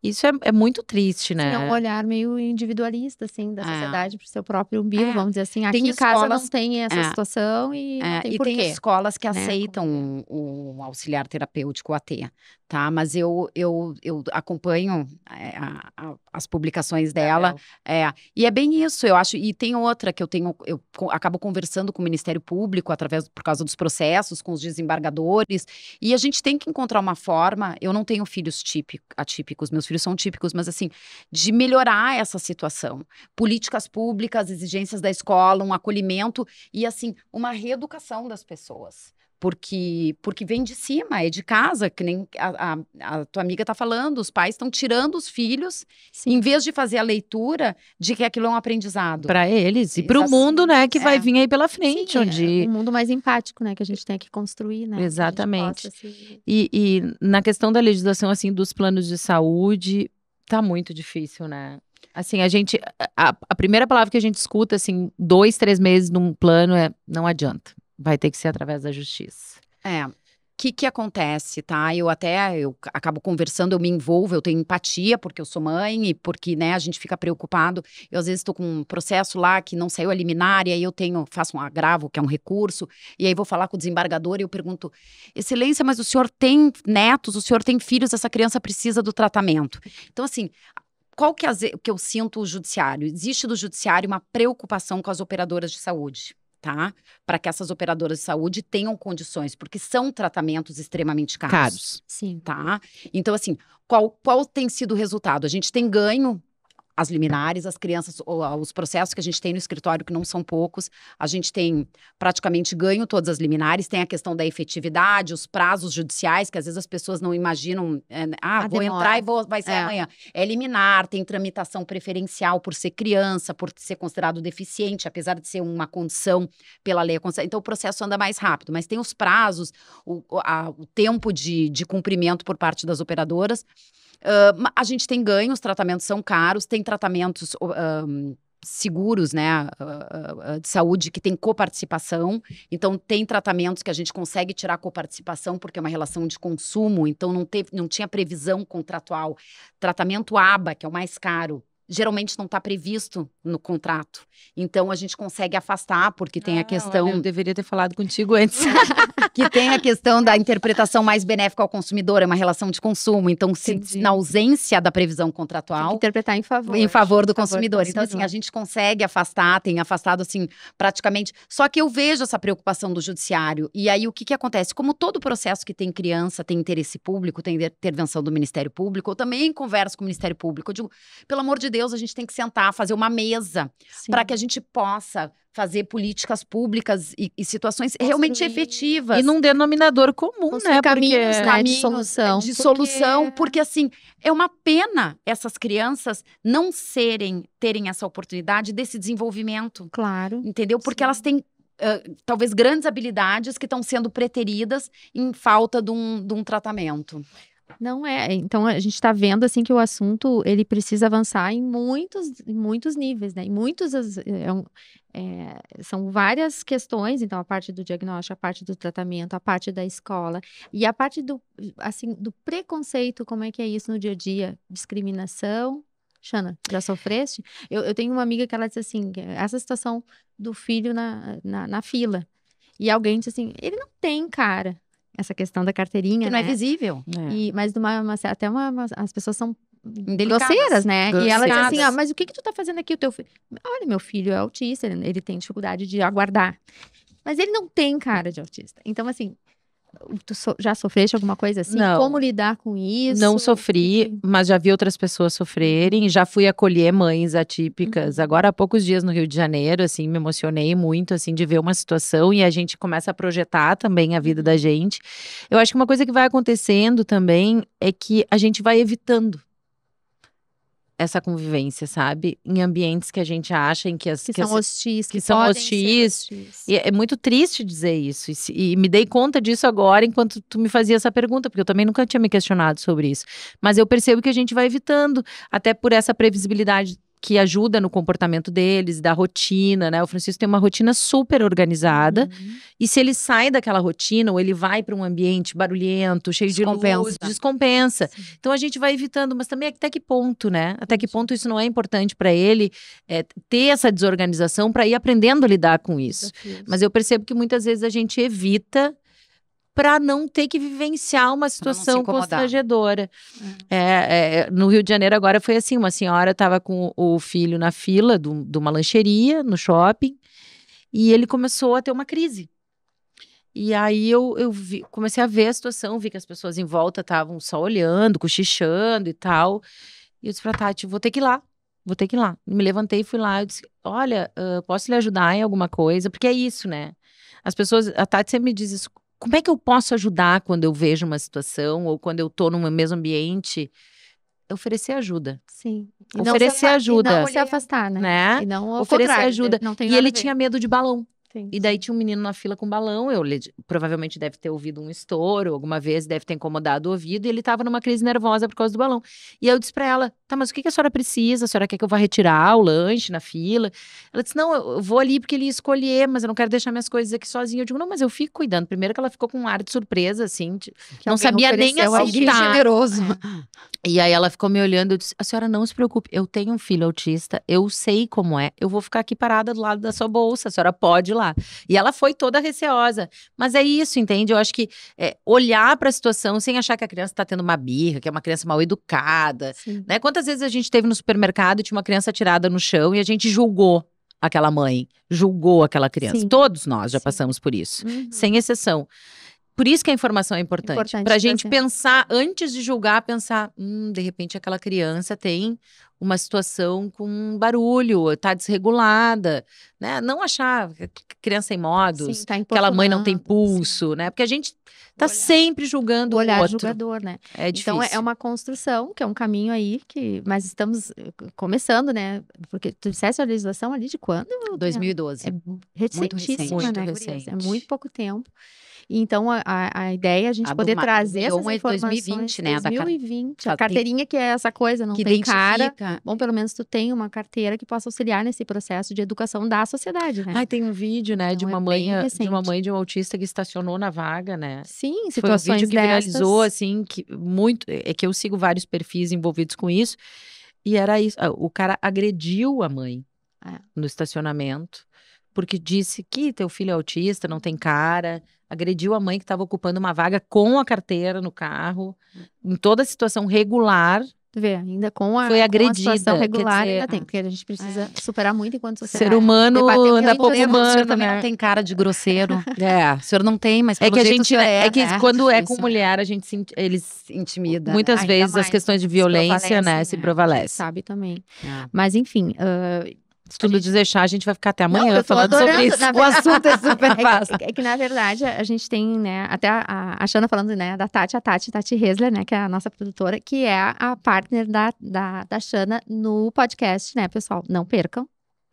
Isso é muito triste, né? É um olhar meio individualista, assim, da sociedade para o seu próprio umbigo, vamos dizer assim. Aqui Tem em casa não escolas- tem essa situação e não tem e porquê. tem escolas que né? aceitam o auxiliar terapêutico AT, tá? Mas eu acompanho as publicações dela, e é bem isso, eu acho. E tem outra que acabo conversando com o Ministério Público por causa dos processos, com os desembargadores, e a gente tem que encontrar uma forma. Eu não tenho filhos atípicos, meus filhos são típicos, mas assim, de melhorar essa situação. Políticas públicas, exigências da escola, um acolhimento e assim, uma reeducação das pessoas. Porque vem de cima, é de casa, que nem a tua amiga está falando, os pais estão tirando os filhos, em vez de fazer a leitura de que aquilo é um aprendizado. Para eles e para o mundo, né, que vai vir aí pela frente. Sim, um mundo mais empático, né, que a gente tem que construir, né? Exatamente. E na questão da legislação, assim, dos planos de saúde, tá muito difícil, né? Assim, a primeira palavra que a gente escuta, assim, 2, 3 meses num plano não adianta. Vai ter que ser através da justiça. O que acontece, tá? Eu acabo conversando, eu me envolvo, eu tenho empatia, porque eu sou mãe e porque, né, a gente fica preocupado. Eu, às vezes, estou com um processo lá que não saiu a liminar, e aí faço um agravo, que é um recurso, e aí vou falar com o desembargador e eu pergunto, Excelência, mas o senhor tem netos, o senhor tem filhos, essa criança precisa do tratamento. Então, assim, qual que eu sinto o judiciário? Existe do judiciário uma preocupação com as operadoras de saúde, tá? Para que essas operadoras de saúde tenham condições, porque são tratamentos extremamente caros. Sim. Tá? Então, assim, qual tem sido o resultado? A gente tem ganho as liminares, as crianças, os processos que a gente tem no escritório, que não são poucos, a gente tem praticamente ganho todas as liminares, tem a questão da efetividade, os prazos judiciais, que às vezes as pessoas não imaginam, vou entrar e vai ser amanhã. É liminar, tem tramitação preferencial por ser criança, por ser considerado deficiente, apesar de ser uma condição pela lei. Então o processo anda mais rápido, mas tem os prazos, o tempo de cumprimento por parte das operadoras. A gente tem ganho, os tratamentos são caros, tem tratamentos seguros, né, de saúde que tem coparticipação. Então, tem tratamentos que a gente consegue tirar coparticipação porque é uma relação de consumo, então não tinha previsão contratual. Tratamento ABA, que é o mais caro, geralmente não está previsto no contrato. Então, a gente consegue afastar, porque tem a questão... Olha, eu deveria ter falado contigo antes. Que tem a questão da interpretação mais benéfica ao consumidor, é uma relação de consumo. Então, na ausência da previsão contratual... Tem que interpretar em favor do consumidor. Então, assim, a gente consegue afastar, tem afastado, assim, praticamente... Só que eu vejo essa preocupação do judiciário. E aí, o que acontece? Como todo processo que tem criança, tem interesse público, tem intervenção do Ministério Público, eu também converso com o Ministério Público. Eu digo, pelo amor de Deus, a gente tem que sentar, fazer uma mesa para que a gente possa fazer políticas públicas e situações realmente efetivas. E num denominador comum, né? Caminhos, caminhos de solução. Porque assim, é uma pena essas crianças não terem essa oportunidade desse desenvolvimento. Claro. Entendeu? Porque elas têm talvez grandes habilidades que estão sendo preteridas em falta de um tratamento. Não é. Então, a gente está vendo, assim, que o assunto, ele precisa avançar em muitos níveis, né? São várias questões, então, a parte do diagnóstico, a parte do tratamento, a parte da escola e a parte do preconceito, como é que é isso no dia a dia? Discriminação. Xana, já sofreste? Eu tenho uma amiga que ela disse assim, essa situação do filho na fila. E alguém disse assim, ele não tem cara. Essa questão da carteirinha, que não é visível. Mas as pessoas são grosseiras, né? E ela diz assim, mas o que tu tá fazendo aqui, o teu filho? Olha, meu filho é autista, ele tem dificuldade de aguardar. Mas ele não tem cara de autista. Então, assim, tu já sofreste alguma coisa assim? Não. Como lidar com isso? Não sofri, mas já vi outras pessoas sofrerem. Já fui acolher mães atípicas. Agora, há poucos dias no Rio de Janeiro, assim, me emocionei muito, assim, de ver uma situação e a gente começa a projetar também a vida da gente. Eu acho que uma coisa que vai acontecendo também é que a gente vai evitando essa convivência, sabe? Em ambientes que a gente acha em que são hostis, que são hostis. E é muito triste dizer isso. E me dei conta disso agora, enquanto tu me fazia essa pergunta, porque eu também nunca tinha me questionado sobre isso. Mas eu percebo que a gente vai evitando, até por essa previsibilidade que ajuda no comportamento deles, da rotina, né? O Francisco tem uma rotina super organizada. E se ele sai daquela rotina, ou ele vai para um ambiente barulhento, cheio de luz, descompensa. Sim. Então a gente vai evitando, mas também até que ponto, né? Até que ponto isso não é importante para ele ter essa desorganização para ir aprendendo a lidar com isso. Mas eu percebo que muitas vezes a gente evita para não ter que vivenciar uma situação constrangedora. No Rio de Janeiro agora foi assim, uma senhora estava com o filho na fila de uma lancheria no shopping e ele começou a ter uma crise. E aí eu comecei a ver a situação, vi que as pessoas em volta estavam só olhando, cochichando e tal. E eu disse pra Tati, vou ter que ir lá. Me levantei e fui lá, eu disse, olha, posso lhe ajudar em alguma coisa? Porque é isso, né? As pessoas, a Tati sempre me diz isso, como é que eu posso ajudar quando eu vejo uma situação ou quando eu tô no mesmo ambiente? Oferecer ajuda. Sim. Oferecer ajuda. E não se afastar, né? E não oferecer ajuda. Não tem e nada ele a ver. tinha medo de balão. Sim. E daí tinha um menino na fila com balão, provavelmente deve ter ouvido um estouro, alguma vez deve ter incomodado o ouvido, e ele tava numa crise nervosa por causa do balão. E aí eu disse pra ela, tá, mas o que a senhora precisa? A senhora quer que eu vá retirar o lanche na fila? Ela disse, não, eu vou ali porque ele ia escolher, mas eu não quero deixar minhas coisas aqui sozinha. Eu digo, não, mas eu fico cuidando. Primeiro que ela ficou com um ar de surpresa, assim, não sabia nem aceitar. Generoso. E aí ela ficou me olhando, eu disse, a senhora não se preocupe, eu tenho um filho autista, eu sei como é, eu vou ficar aqui parada do lado da sua bolsa, a senhora pode ir lá. E ela foi toda receosa, mas é isso, entende? Eu acho que olhar para a situação sem achar que a criança está tendo uma birra, que é uma criança mal educada, né? Quantas vezes a gente esteve no supermercado e tinha uma criança tirada no chão e a gente julgou aquela mãe, julgou aquela criança. Sim. Todos nós já passamos por isso, sem exceção. Por isso que a informação é importante. Pra gente pensar, antes de julgar, pensar, de repente aquela criança tem uma situação com barulho, tá desregulada, né? Não achar que a criança em modos, que aquela mãe não tem pulso, né? Porque a gente tá sempre julgando o olhar outro. julgador, né? É difícil. Então é uma construção, que é um caminho aí, mas estamos começando, né? Porque tu disseste a legislação ali de quando? 2012. É recentíssima, muito né? recente. É muito pouco tempo. Então, a ideia é a gente poder trazer essas informações. 2020, né? 2020. A carteirinha que é essa coisa, não tem cara. Bom, pelo menos tu tem uma carteira que possa auxiliar nesse processo de educação da sociedade, né? Tem um vídeo, né, de uma mãe de um autista que estacionou na vaga, né? Sim, situações Foi um vídeo que viralizou, destas. assim, que eu sigo vários perfis envolvidos com isso, e era isso, o cara agrediu a mãe no estacionamento, porque disse que teu filho é autista, não tem cara, agrediu a mãe que estava ocupando uma vaga com a carteira no carro, em toda a situação regular. Tu vê, ainda com a situação regular, ainda tem, porque a gente precisa superar muito enquanto sociedade. Ser humano anda pouco humano, o senhor também não tem cara de grosseiro. O senhor não tem, mas pelo jeito quando é com mulher, eles se intimida. Muitas vezes as questões de violência, né, se prevalecem. Sabe também. Mas enfim, se tudo deixar, a gente vai ficar até amanhã falando sobre isso. O assunto é super fácil. É que, na verdade, a gente tem, né, até a Xana falando, né, da Tati Hesler, né, que é a nossa produtora, que é a partner da Xana no podcast, né, pessoal? Não percam.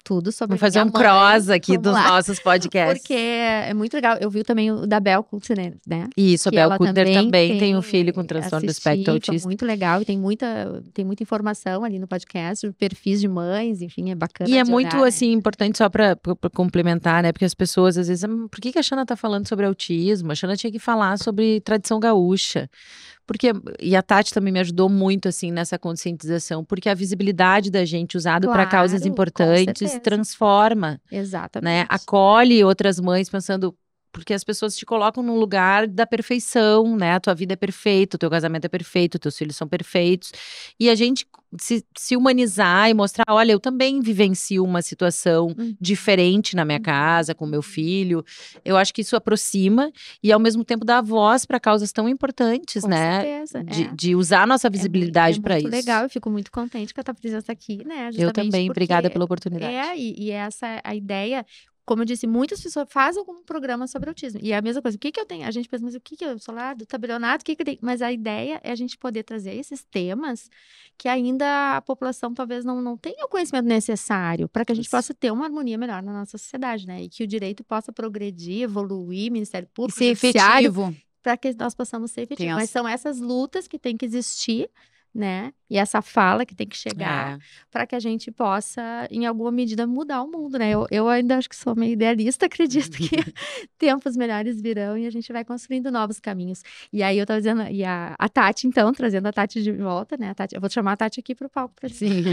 Tudo sobre Vamos fazer um cross aqui dos nossos podcasts. Porque é muito legal. Eu vi também o da Bel Kuttner, né? Isso, a Bel Kuttner também tem um filho com transtorno do espectro autista. Muito legal. E tem muita informação ali no podcast, perfis de mães, enfim, é bacana. E é muito, assim, importante só para complementar, né? Porque as pessoas, às vezes, por que a Xana tá falando sobre autismo? A Xana tinha que falar sobre tradição gaúcha. E a Tati também me ajudou muito, assim, nessa conscientização, porque a visibilidade da gente usada para causas importantes transforma. Exatamente. Né? Acolhe outras mães pensando, porque as pessoas te colocam num lugar da perfeição, né? A tua vida é perfeita, o teu casamento é perfeito, teus filhos são perfeitos. E a gente se humanizar e mostrar, olha, eu também vivencio uma situação diferente na minha casa, com meu filho. Eu acho que isso aproxima e, ao mesmo tempo, dá voz para causas tão importantes, com né? Certeza, de usar a nossa visibilidade para isso. É muito legal, eu fico muito contente com a tua presença aqui, né? Eu também, obrigada pela oportunidade. E essa a ideia. Como eu disse, muitas pessoas fazem algum programa sobre autismo. E é a mesma coisa. O que eu tenho? A gente pensa, mas o que eu sou lá do tabelionato? O que eu tenho? Mas a ideia é a gente poder trazer esses temas que ainda a população talvez não tenha o conhecimento necessário para que a gente possa ter uma harmonia melhor na nossa sociedade, né? E que o direito possa progredir, evoluir, Ministério Público, ser efetivo. Para que nós possamos ser efetivos. Mas são essas lutas que têm que existir, né? E essa fala que tem que chegar É. para que a gente possa, em alguma medida, mudar o mundo, né? Eu ainda acho que sou meio idealista, acredito que tempos melhores virão e a gente vai construindo novos caminhos. E aí eu tava dizendo, e a Tati, então, trazendo a Tati de volta, né? A Tati, eu vou chamar a Tati aqui pro palco pra gente. Sim.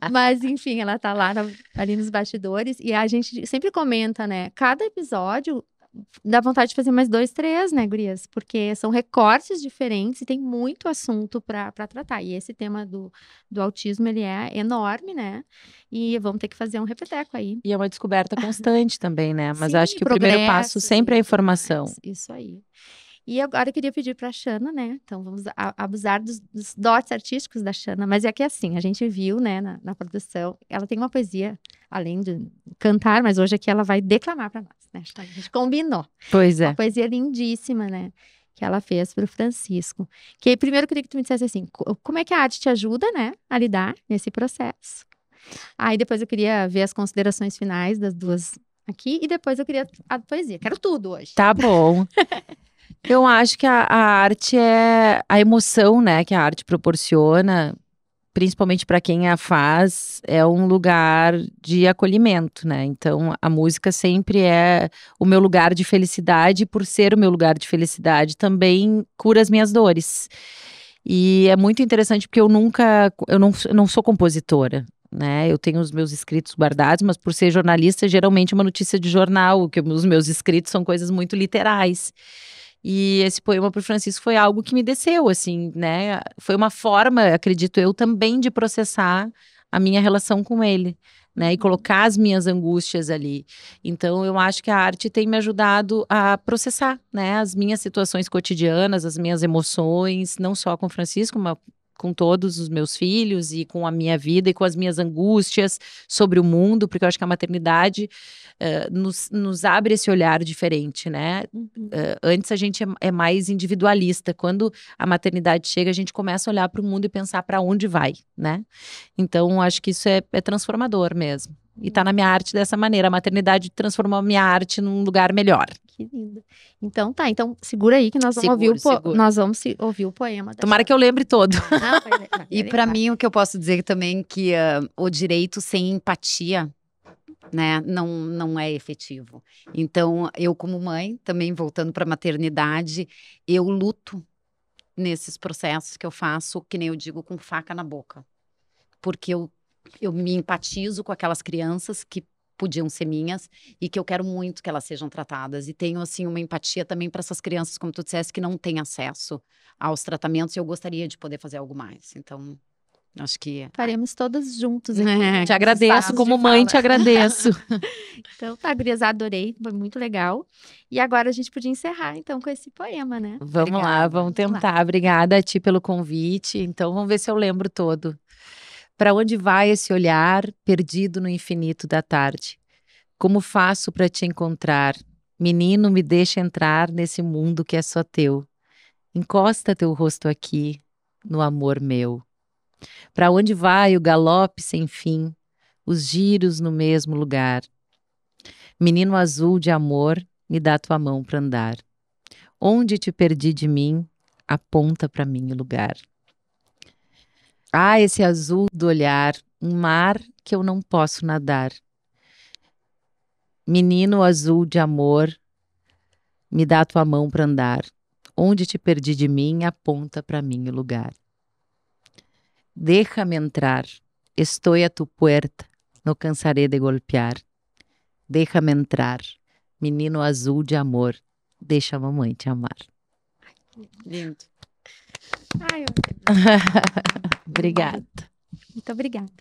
Mas, enfim, ela tá lá ali nos bastidores e a gente sempre comenta, né? Cada episódio dá vontade de fazer mais 2, 3, né, gurias? Porque são recortes diferentes e tem muito assunto para tratar. E esse tema do autismo, ele é enorme, né? E vamos ter que fazer um repeteco aí. E é uma descoberta constante também, né? Mas Sim, acho que o primeiro passo progressos sempre é a e tudo informação. mais. Isso aí. E agora eu queria pedir para a Xana, né? Então vamos abusar dos dotes artísticos da Xana. Mas é que assim, a gente viu, né, na produção, ela tem uma poesia, além de cantar, mas hoje aqui ela vai declamar para nós, né? A gente combinou. Pois é. Uma poesia lindíssima, né? Que ela fez para o Francisco. Que aí, primeiro eu queria que tu me dissesse assim, como é que a arte te ajuda, né, a lidar nesse processo? Aí depois eu queria ver as considerações finais das duas aqui e depois eu queria a poesia. Quero tudo hoje. Tá bom. Eu acho que a arte é a emoção, né, que a arte proporciona, principalmente para quem a faz, é um lugar de acolhimento, né? Então, a música sempre é o meu lugar de felicidade, e por ser o meu lugar de felicidade, também cura as minhas dores. E é muito interessante porque eu não sou compositora. Né, eu tenho os meus escritos guardados, mas por ser jornalista, geralmente é uma notícia de jornal, que os meus escritos são coisas muito literais. E esse poema para o Francisco foi algo que me desceu, assim, né? Foi uma forma, acredito eu, também de processar a minha relação com ele, né? E colocar as minhas angústias ali. Então, eu acho que a arte tem me ajudado a processar, né? As minhas situações cotidianas, as minhas emoções, não só com o Francisco, mas com todos os meus filhos e com a minha vida e com as minhas angústias sobre o mundo, porque eu acho que a maternidade nos abre esse olhar diferente, né? Antes a gente é mais individualista. Quando a maternidade chega, a gente começa a olhar para o mundo e pensar para onde vai, né? Então, acho que isso é transformador mesmo. E tá na minha arte dessa maneira. A maternidade transformou a minha arte num lugar melhor. Que lindo. Então tá, então segura aí que nós vamos ouvir o poema. Tomara que eu lembre todo. E para mim, o que eu posso dizer também que o direito sem empatia, né, não é efetivo. Então, eu como mãe, também voltando para a maternidade, eu luto nesses processos que eu faço, que nem eu digo, com faca na boca. Porque eu me empatizo com aquelas crianças que podiam ser minhas e que eu quero muito que elas sejam tratadas. E tenho, assim, uma empatia também para essas crianças, como tu disseste, que não têm acesso aos tratamentos e eu gostaria de poder fazer algo mais. Então, acho que... Faremos todas juntos aqui. Né? Te agradeço, como mãe te agradeço. Então tá, gurias, adorei, foi muito legal. E agora a gente podia encerrar, então, com esse poema, né? Vamos lá, vamos tentar. Obrigada a ti pelo convite. Então, vamos ver se eu lembro todo. Para onde vai esse olhar perdido no infinito da tarde? Como faço para te encontrar? Menino, me deixa entrar nesse mundo que é só teu. Encosta teu rosto aqui, no amor meu. Para onde vai o galope sem fim, os giros no mesmo lugar? Menino azul de amor, me dá tua mão para andar. Onde te perdi de mim, aponta para mim o lugar. Ah, esse azul do olhar, um mar que eu não posso nadar. Menino azul de amor, me dá tua mão para andar. Onde te perdi de mim, aponta para mim o lugar. Déjame entrar, estoy a tu puerta, no cansaré de golpear. Déjame entrar, menino azul de amor, deixa a mamãe te amar. Lindo. Ai, Obrigada. Muito obrigada.